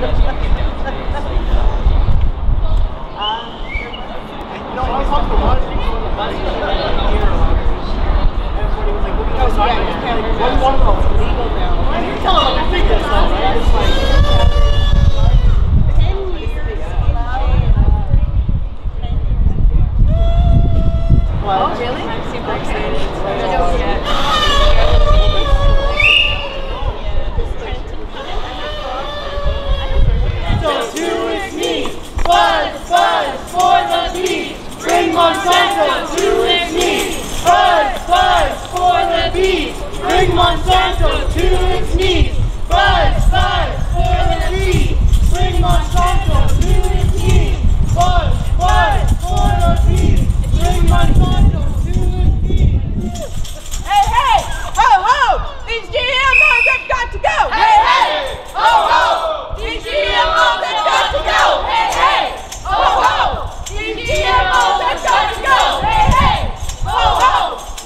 No, I was talking to one thing. One of those legal now. You tell them I think this though, right? It's like 10 years. What? Oh, really? I'm super excited. So who is me? Buzz, buzz for the bees. Bring Monsanto to its knees. Buzz, buzz for the bees. Bring Monsanto to its knees. Buzz, buzz for the bees. Bring Monsanto to its knees. Buzz, buzz for the bees. Bring Monsanto to its knees. Hey, hey, ho, ho! These GMOs have got to go! Hey, hey, ho, ho! These GMOs have got to go! Hey, hey, ho, ho! These GMOs have got to go! Hey, hey, ho, ho!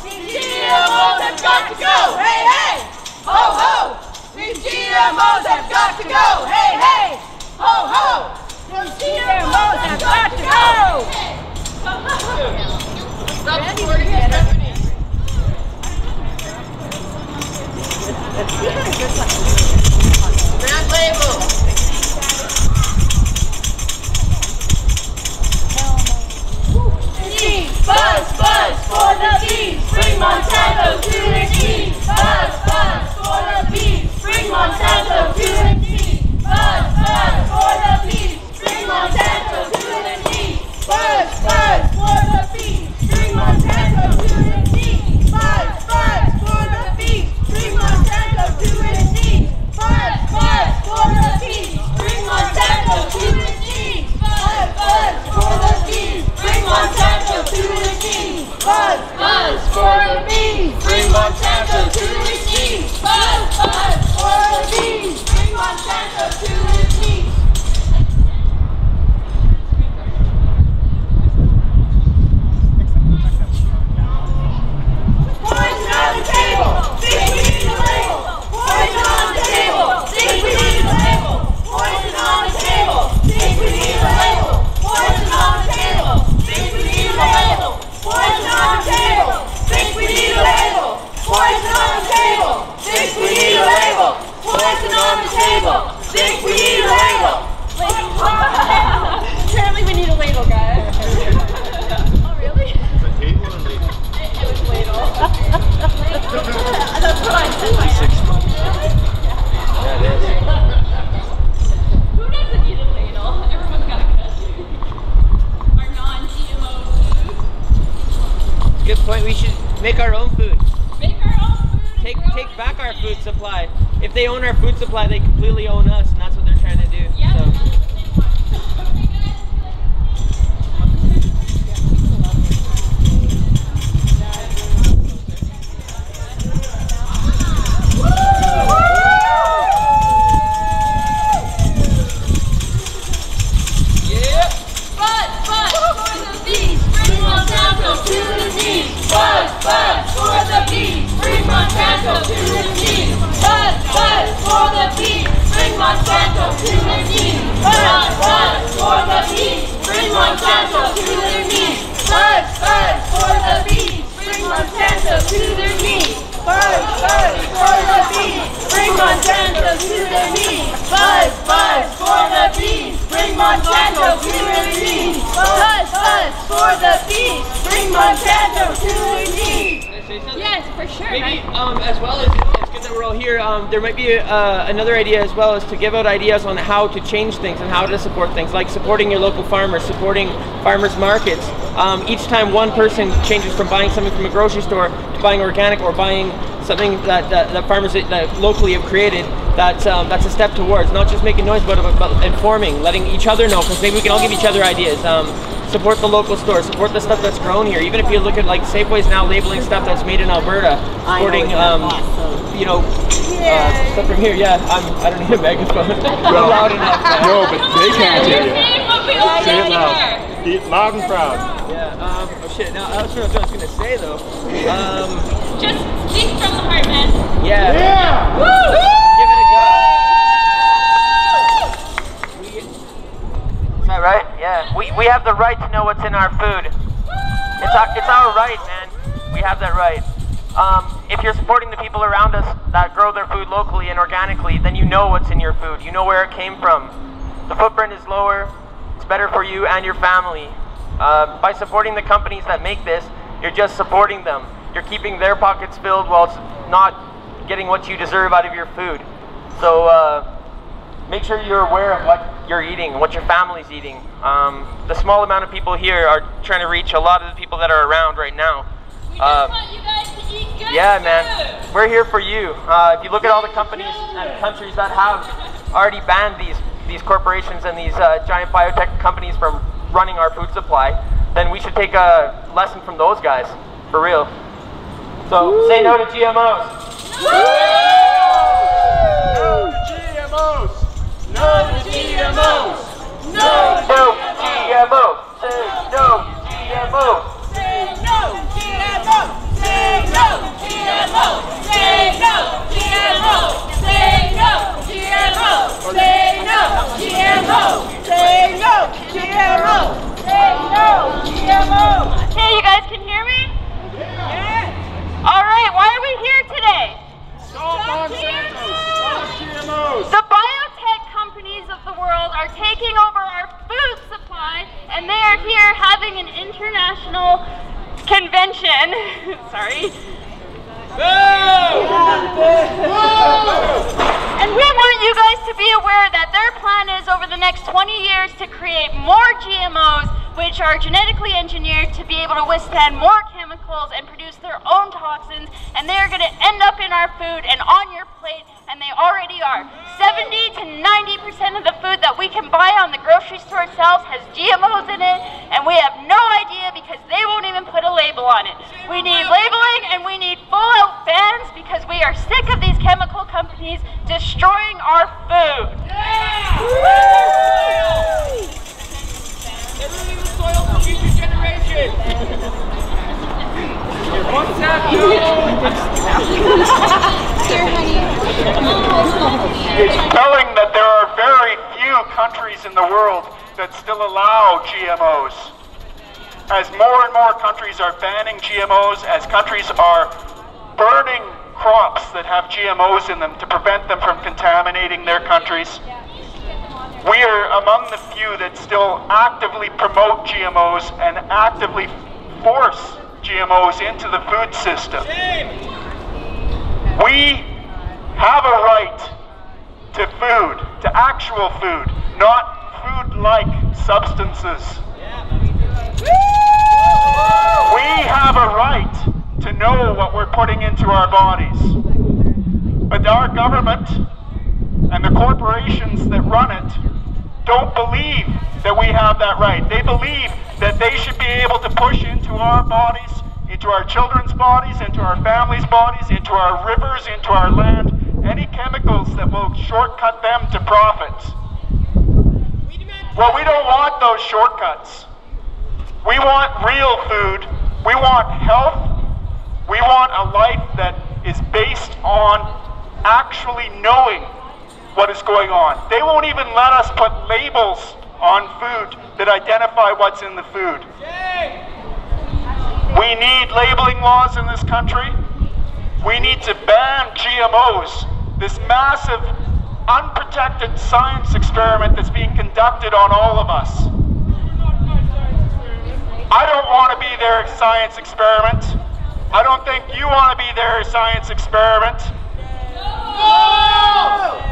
These GMOs have got to go! Hey, hey, ho, ho! These GMOs have got to go! Hey, hey, ho, ho! These GMOs have got to go! Stop supporting it. Red label. Buzz, buzz for the bees. Bring Monsanto to its knees. Buzz, buzz for the bees. Bring Monsanto to its knees. Buzz, buzz for the bees. Bring Monsanto to its knees. Buzz, buzz for the bees. Bring Monsanto to its knees. Buzz, buzz for the bees. Bring Monsanto to its knees. Buzz, buzz for the bees. Bring Monsanto to its knees. Buzz, buzz for the bees. Bring Monsanto to its knees. Buzz, buzz for the bees. Bring Monsanto to its knees. Buzz, buzz for the bees. Bring Monsanto to its knees. Poison on the table. Think we need a label. Poison on the table. Think we need a label. Poison on the table. Think we need a label. Poison on the table. Think we need a label. Poison on the table. Think we need a label. Poison on the table. Think we need a label. Poison on the table. Think we need a label. Apparently we need a label, guys. Oh, really? The table and label. It was ladle. That's what I said. 6 months. That is. Who doesn't need a ladle? Everyone's got a cut. Our non-GMO food. Good point. We should make our own food. Make our own food. Take back our food supply. If they own our food supply, they completely own us, and that's what they're trying to do. Yeah. So. Buzz, buzz for the bees. Bring Monsanto to its knees. Buzz, buzz for the bees. Bring Monsanto to its knees. Buzz, buzz for the bees. Bring Monsanto to their knees. Buzz, buzz for the bees. Bring Monsanto to their knees. Buzz, buzz for the bees. Bring Monsanto to their knees. Buzz, buzz for the bees. Bring Monsanto to their knees. Buzz, buzz for the bees. Bring Monsanto to their knees. Yes, for sure. Maybe as well as it's good that we're all here. There might be another idea as well, is to give out ideas on how to change things and how to support things, like supporting your local farmers, supporting farmers markets. Each time one person changes from buying something from a grocery store to buying organic or buying something that farmers that locally have created, that's a step towards not just making noise, but informing, letting each other know, because maybe we can all give each other ideas. Support the local stores, support the stuff that's grown here. Even if you look at like Safeway's now labeling stuff that's made in Alberta, supporting you know, stuff from here. Yeah, I don't need a megaphone. Well, loud enough. No, but they can't hear you. Say it loud. Say Eat loud and proud. Yeah. Oh shit. Now I was sure what I was gonna say though. Just speak from the heart, man. Yeah. Yeah. Woo! Give it a go. We have the right to know what's in our food. It's our right, man. We have that right. If you're supporting the people around us that grow their food locally and organically, then you know what's in your food. You know where it came from. The footprint is lower. It's better for you and your family. By supporting the companies that make this, you're just supporting them. You're keeping their pockets filled while it's not getting what you deserve out of your food. So make sure you're aware of what you're eating, what your family's eating. The small amount of people here are trying to reach a lot of the people that are around right now. We just want you guys to eat good yeah, food. man, we're here for you. If you look at all the companies and countries that have already banned these corporations and these giant biotech companies from running our food supply, then we should take a lesson from those guys, for real. So say no to GMOs. No to GMOs! No to GMOs! No to GMOs! Say no GMOs! Say no GMO! Say no GMO! Say no GMO! Say no GMO! Say no GMO! Say no GMO! Say no GMO! Hey, you guys can hear me? Yeah! All right, why are we here today? Stop Monsanto! Stop GMOs! The biotech companies of the world are taking over our food supply, and they are here having an international convention. Sorry. And we want you guys to be aware that their plan is over the next 20 years to create more GMOs, which are genetically engineered to be able to withstand more chemicals and produce their own toxins, and they are going to end up in our food and on your plate, and they already are. 70 to 90% of the food that we can buy on the grocery store itself has GMOs in it, and we have no idea because they won't even put a label on it. We need labeling and we need full-out bans because we are sick of these chemical companies destroying our food. They're ruining the soil for future generations. What's that? It's telling that there are very few countries in the world that still allow GMOs. As more and more countries are banning GMOs, as countries are burning crops that have GMOs in them to prevent them from contaminating their countries, we are among the few that still actively promote GMOs and actively force GMOs into the food system. We have a right to food, to actual food, not food-like substances. We have a right to know what we're putting into our bodies. But our government and the corporations that run it don't believe that we have that right. They believe that they should be able to push into our bodies, into our children's bodies, into our families' bodies, into our rivers, into our land, any chemicals that will shortcut them to profit. Well, we don't want those shortcuts. We want real food. We want health. We want a life that is based on actually knowing what is going on. They won't even let us put labels on food that identify what's in the food. We need labeling laws in this country. We need to ban GMOs, this massive, unprotected science experiment that's being conducted on all of us. I don't want to be their science experiment. I don't think you want to be their science experiment.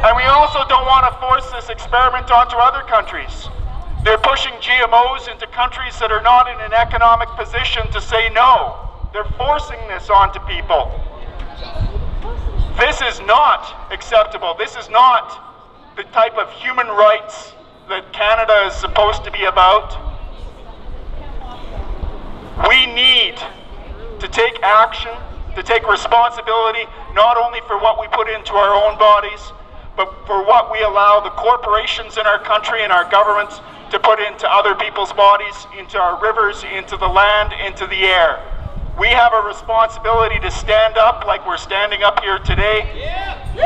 And we also don't want to force this experiment onto other countries. They're pushing GMOs into countries that are not in an economic position to say no. They're forcing this onto people. This is not acceptable. This is not the type of human rights that Canada is supposed to be about. We need to take action, to take responsibility, not only for what we put into our own bodies, but for what we allow the corporations in our country and our governments to put into other people's bodies, into our rivers, into the land, into the air. We have a responsibility to stand up like we're standing up here today. We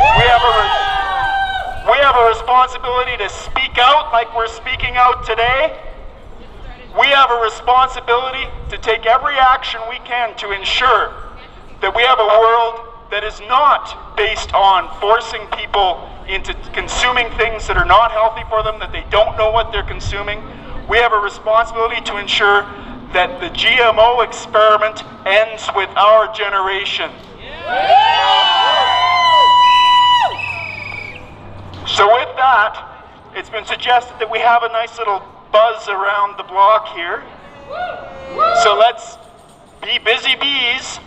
have a responsibility to speak out like we're speaking out today. We have a responsibility to take every action we can to ensure that we have a world that is not based on forcing people into consuming things that are not healthy for them, that they don't know what they're consuming. We have a responsibility to ensure that the GMO experiment ends with our generation. So with that, it's been suggested that we have a nice little buzz around the block here. So let's be busy bees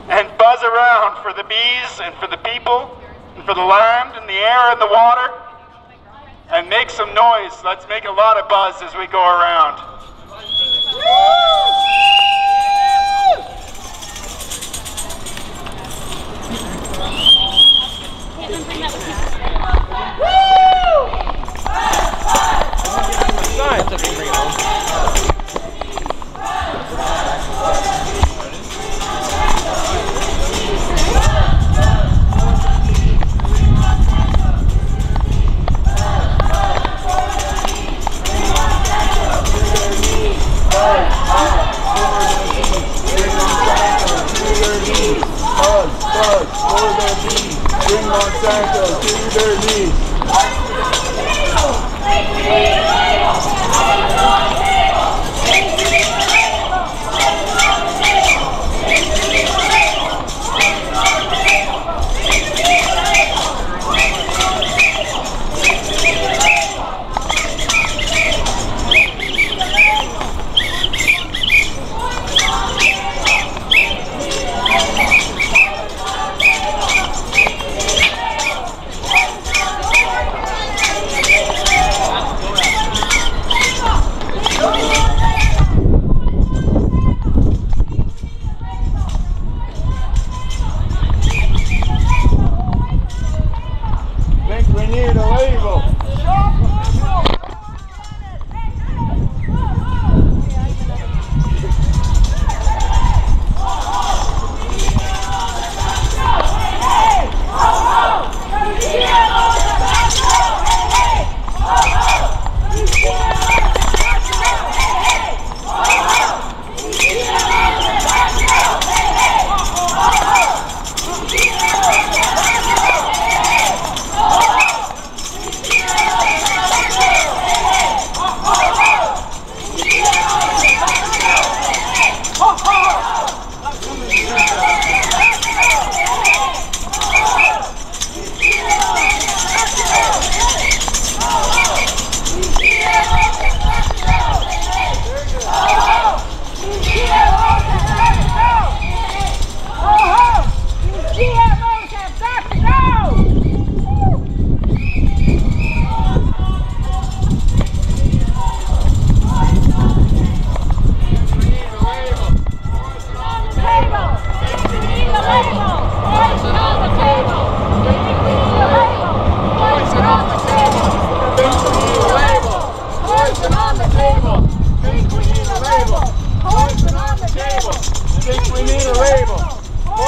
and buzz around for the bees and for the people and for the land and the air and the water, and make some noise. Let's make a lot of buzz as we go around. Bring Monsanto to their knees.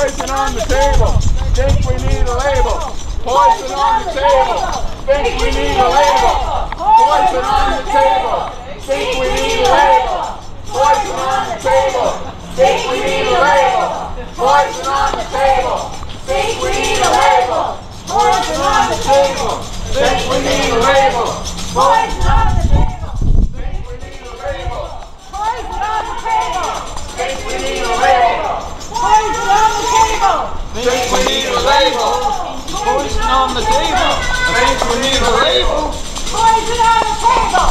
Poison on the table. Think we need a label. Poison on the table. Think we need a label. Poison on the table. Think we need a label. Poison on the table. Think we need a label. Poison on the table. Think we need a label. Poison on the table. Think we need a label. Poison on the table. Think we need a label. Poison on the table. Think we need a label. Poison on the table. Think we need a label. Poison on the table. Think we need a label. Poison on the table.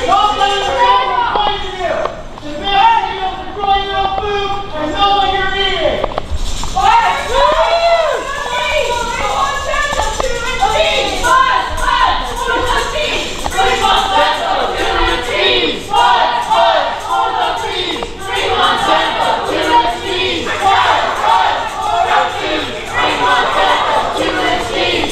Don't let it poison you. The best deal is to grow your own food and know what you're eating. Bring Monsanto to its knees.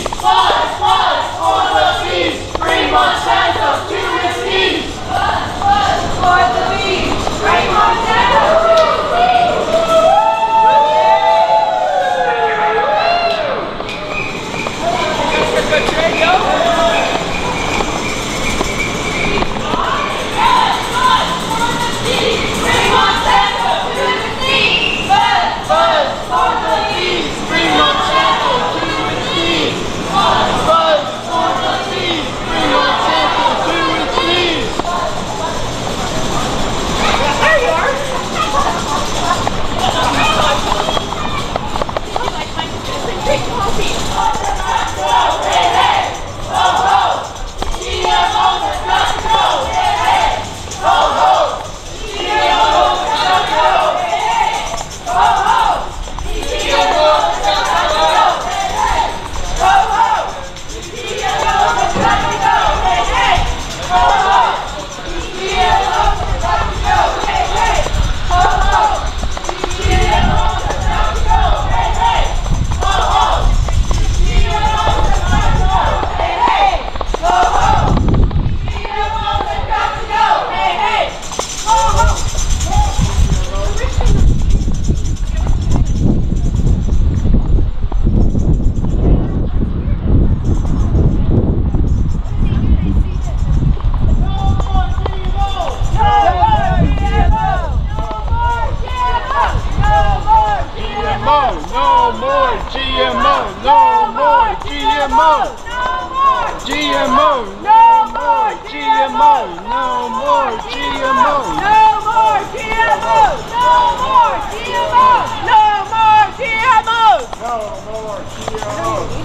GMOs! No more GMOs! No more GMOs! No more GMOs! No more GMOs! No more GMOs!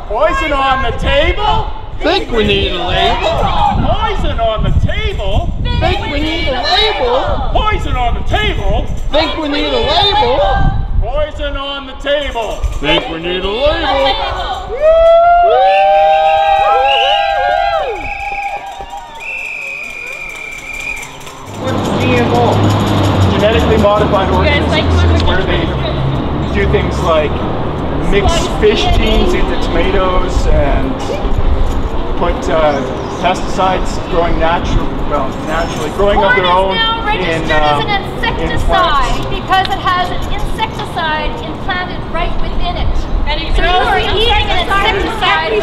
Poison on the table? Think we need a label. Poison on the table? Think we need a label. Poison on the table. Think we need a label. Poison on the table. Think we need a label. What's GMO? Genetically modified organisms, where they do things like mix fish genes into tomatoes and put pesticides growing naturally growing of their own now registered as an insecticide because it has an insecticide implanted right within it. So you are eating an insecticide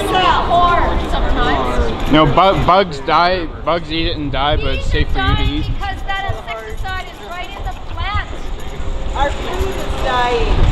corn sometimes. No, bugs die. Bugs eat it and die, but it's safe for you to eat. Because that insecticide is right in the plant. Our food is dying.